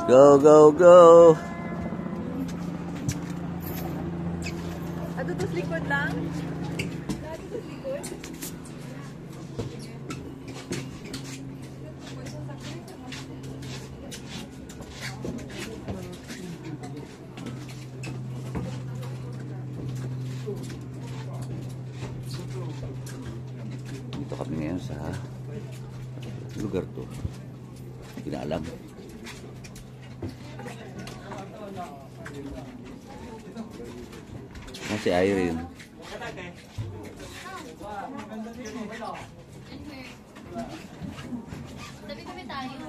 Go, go, go! Ato to likod lang? Ato to likod? Dito kami ngayon sa lugar to. Hindi na alam. Si Irene. Tabi-tabi tayo.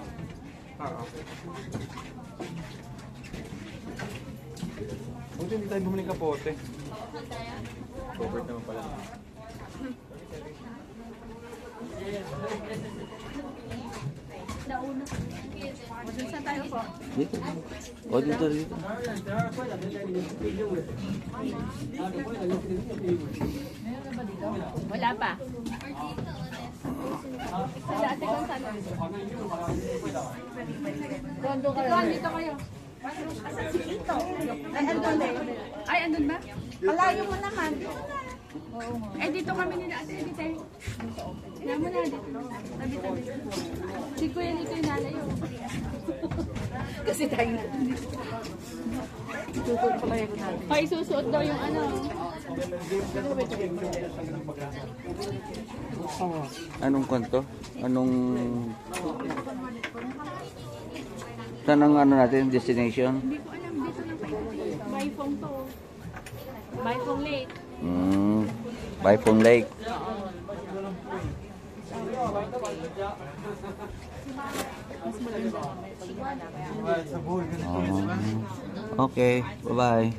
Buti hindi tayo bumili kapote. Covered naman pala. Nauna. Saan tayo po? Dito. O, dito, dito. Wala pa. Dati kung saan? Doon ka lang. Dito kayo. Asan si Ito? Ay, andun ba? Ay, andun ba? Alayo mo naman. Eh, dito kami nila ate Edith eh. Kaya mo na dito. Tabi-tabi. Si Kuya Nico yung nalayo. Kasi tayo na. Itutuot pa kayo natin. Ay, susuot daw yung ano. Anong kanto? Anong... Saan ang ano natin? Destination? Hindi ko alam. Dito lang kayo. Baifong to. Baifong Lake. Baifong Lake. Okay, bye-bye.